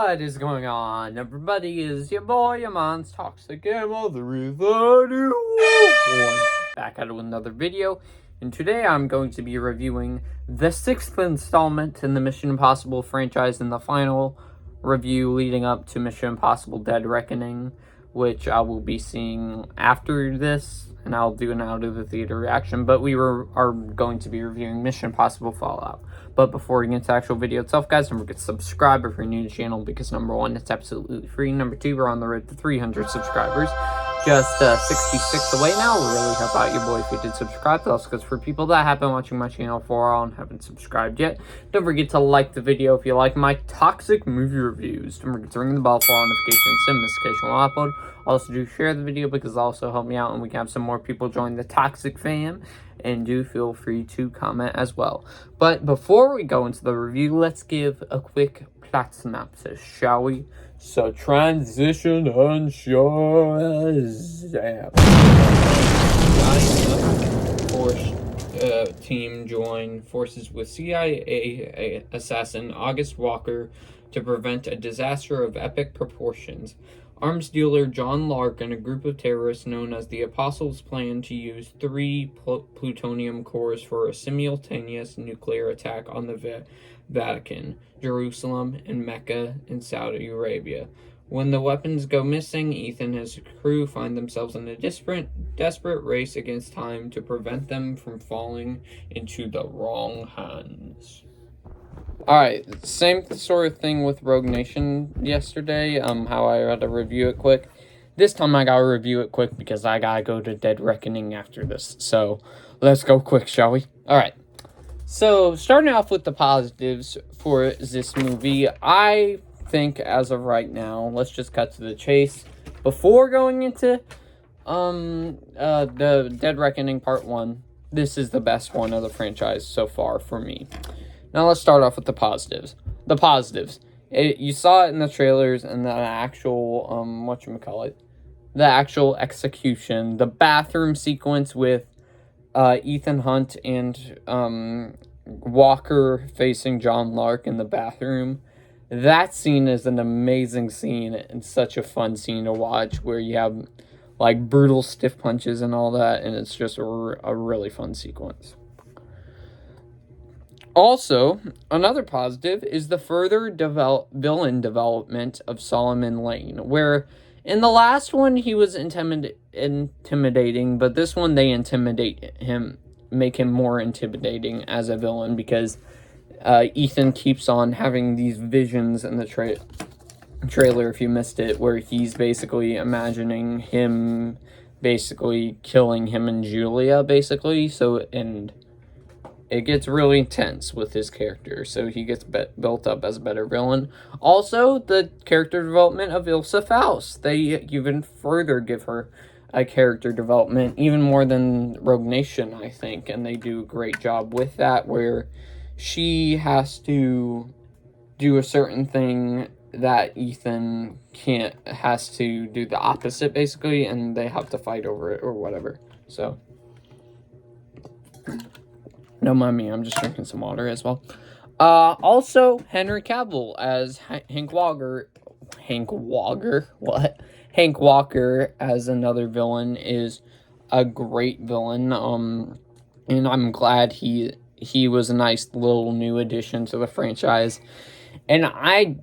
What is going on, everybody? Is your boy Amon's Toxic Ammo, the new one, back at another video, and today I'm going to be reviewing the 6th installment in the Mission Impossible franchise and the final review leading up to Mission Impossible Dead Reckoning, which I will be seeing after this, and I'll do an out of the theater reaction, but are going to be reviewing Mission Impossible Fallout. But before we get into the actual video itself, guys, don't forget to subscribe if you're new to the channel, because number one, it's absolutely free. Number two, we're on the road to 300 subscribers. Just 66 away now. We'll really help out your boy if you did subscribe. That also goes for people that have been watching my channel for a while and haven't subscribed yet. Don't forget to like the video if you like my toxic movie reviews. Don't forget to ring the bell for all notifications and notification will upload. Also, do share the video because it'll also help me out and we can have some more people join the Toxic fam. And do feel free to comment as well. But before we go into the review, let's give a quick plot synopsis, shall we? So, transition and Shazam. Force team join forces with CIA assassin August Walker to prevent a disaster of epic proportions. Arms dealer John Lark and a group of terrorists known as the Apostles plan to use 3 plutonium cores for a simultaneous nuclear attack on the Vatican, Jerusalem, and Mecca in Saudi Arabia. When the weapons go missing, Ethan and his crew find themselves in a desperate race against time to prevent them from falling into the wrong hands. Alright, same sort of thing with Rogue Nation yesterday, how I had to review it quick. This time I gotta review it quick because I gotta go to Dead Reckoning after this. So, let's go quick, shall we? Alright, so starting off with the positives for this movie, I think as of right now, let's just cut to the chase. Before going into the Dead Reckoning Part 1, this is the best one of the franchise so far for me. Now let's start off with the positives. The positives. You saw it in the trailers and the actual, the actual execution. The bathroom sequence with Ethan Hunt and Walker facing John Lark in the bathroom. That scene is an amazing scene and such a fun scene to watch, where you have like brutal stiff punches and all that, and it's just a really fun sequence. Also, another positive is the further villain development of Solomon Lane, where in the last one he was intimidating, but this one they make him more intimidating as a villain, because Ethan keeps on having these visions in the trailer, if you missed it, where he's basically imagining him basically killing him and Julia, basically, and it gets really intense with his character, so he gets built up as a better villain. Also, the character development of Ilsa Faust. They even further give her a character development, even more than Rogue Nation, I think, and they do a great job with that, where she has to do a certain thing that Ethan has to do the opposite, basically, and they have to fight over it or whatever. So, don't mind me, I'm just drinking some water as well. Also, Henry Cavill as Hank Walker as another villain is a great villain. And I'm glad he was a nice little new addition to the franchise. And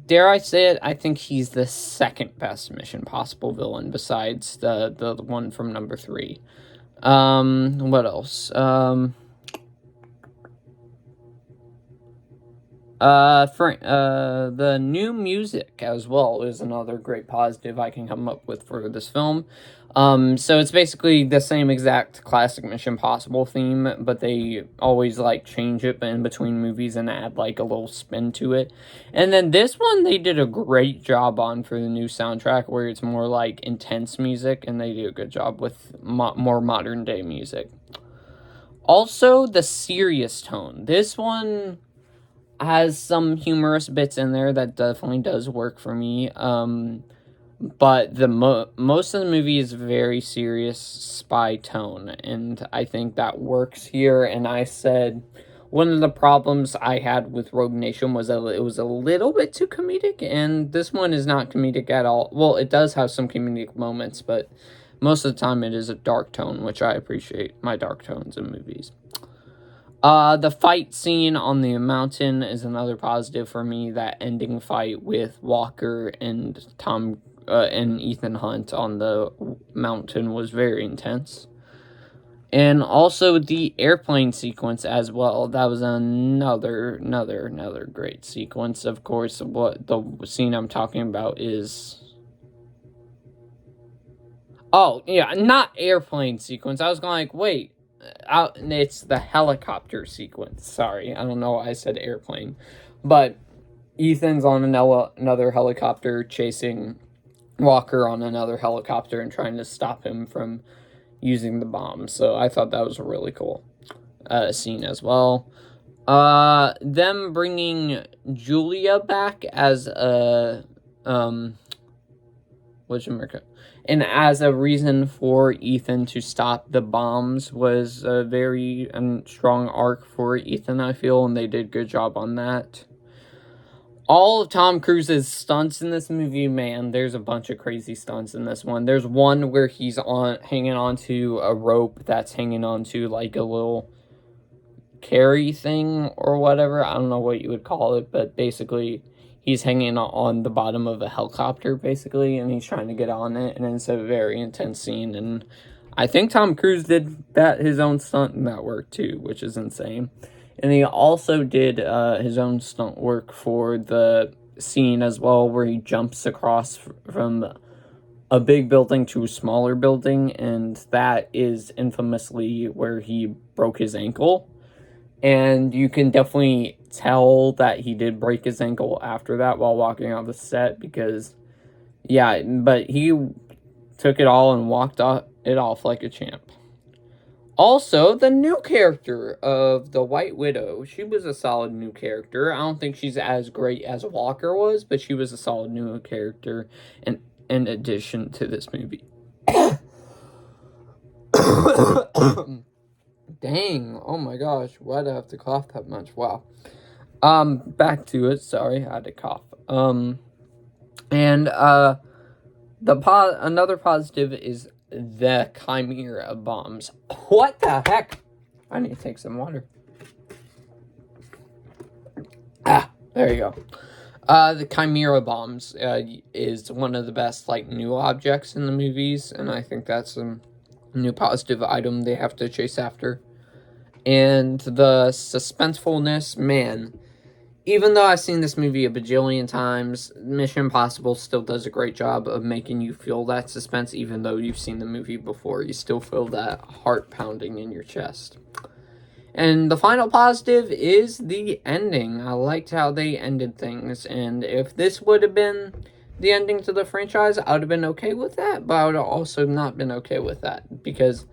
dare I say it, I think he's the second best Mission Impossible villain besides the one from number 3. What else? The new music as well is another great positive I can come up with for this film. So it's basically the same exact classic Mission Impossible theme, but they always like change it in between movies and add like a little spin to it. And then this one they did a great job on for the new soundtrack, where it's more like intense music, and they do a good job with more modern day music. Also, the serious tone. This one has some humorous bits in there that definitely does work for me. But the most of the movie is very serious spy tone, and I think that works here. And I said one of the problems I had with Rogue Nation was that it was a little bit too comedic, and this one is not comedic at all. Well, it does have some comedic moments, but most of the time it is a dark tone, which I appreciate my dark tones in movies. The fight scene on the mountain is another positive for me. That ending fight with Walker and and Ethan Hunt on the mountain was very intense. And also the airplane sequence as well. That was another great sequence. Of course, what the scene I'm talking about is... Oh, yeah, not airplane sequence. I was going like, wait. It's the helicopter sequence. Sorry, I don't know why I said airplane. But Ethan's on another helicopter chasing Walker on another helicopter and trying to stop him from using the bomb. So I thought that was a really cool scene as well. Them bringing Julia back as a and as a reason for Ethan to stop the bombs was a very strong arc for Ethan, I feel, and they did a good job on that. All of Tom Cruise's stunts in this movie, man, there's a bunch of crazy stunts in this one. There's one where he's hanging onto a rope that's hanging onto like a little carry thing or whatever. I don't know what you would call it, but basically he's hanging on the bottom of a helicopter, basically, and he's trying to get on it, and it's a very intense scene, and I think Tom Cruise did his own stunt in that work, too, which is insane. And he also did his own stunt work for the scene as well, where he jumps across from a big building to a smaller building, and that is infamously where he broke his ankle. And you can definitely tell that he did break his ankle after that while walking on the set, because, yeah, but he took it all and walked it off like a champ. Also, the new character of the White Widow, she was a solid new character. I don't think she's as great as Walker was, but she was a solid new character in addition to this movie. Dang, oh my gosh, why'd I have to cough that much? Wow. Back to it, sorry, I had to cough. Another positive is the Chimera bombs. What the heck? I need to take some water. There you go. The Chimera bombs is one of the best, like, new objects in the movies, and I think that's a new positive item they have to chase after. And the suspensefulness, man, even though I've seen this movie a bajillion times, Mission Impossible still does a great job of making you feel that suspense. Even though you've seen the movie before, you still feel that heart pounding in your chest. And the final positive is the ending. I liked how they ended things, and if this would have been the ending to the franchise, I would have been okay with that, but I would have also not been okay with that, because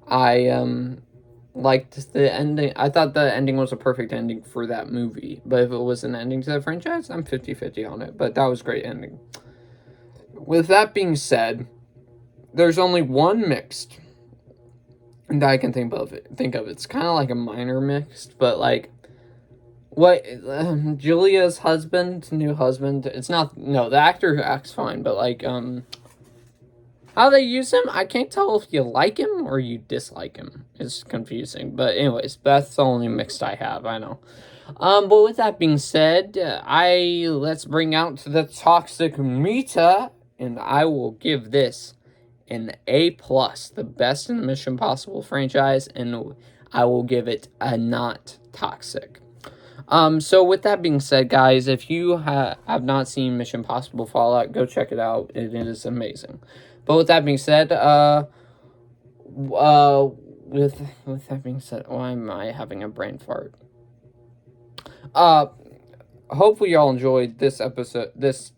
I liked the ending. I thought the ending was a perfect ending for that movie, but if it was an ending to the franchise, I'm 50-50 on it, but that was a great ending. With that being said, there's only one mixed that I can think of. It's kind of like a minor mixed, but like, what, Julia's new husband, it's not, no, the actor acts fine, but like, how they use him, I can't tell if you like him or you dislike him. It's confusing. But anyways, that's the only mixed I have, I know. But with that being said, let's bring out the toxic meter, and I will give this an A+, the best in the Mission Impossible franchise, and I will give it a not toxic. So with that being said, guys, if you have not seen Mission Impossible Fallout, go check it out. It is amazing. But with that being said, with that being said, why am I having a brain fart? Hopefully y'all enjoyed this episode, this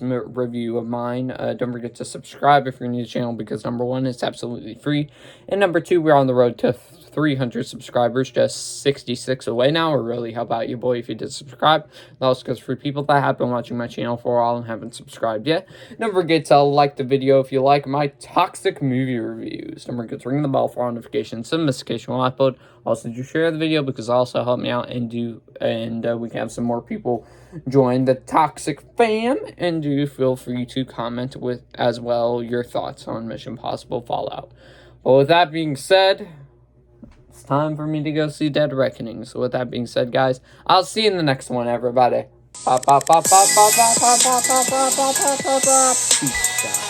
review of mine. Don't forget to subscribe if you're new to the channel, because number one, it's absolutely free, and number two, we're on the road to 300 subscribers, just 66 away now. Or really help out your boy if you did subscribe. That also goes for people that have been watching my channel for a while and haven't subscribed yet. Don't forget to like the video if you like my toxic movie reviews. Don't forget to ring the bell for notifications. Some notification when I upload. Also, do share the video because it also help me out and we can have some more people join the toxic fam. And do feel free to comment with as well your thoughts on Mission Impossible Fallout. Well, with that being said, it's time for me to go see Dead Reckoning. So with that being said, guys, I'll see you in the next one, everybody. Peace out.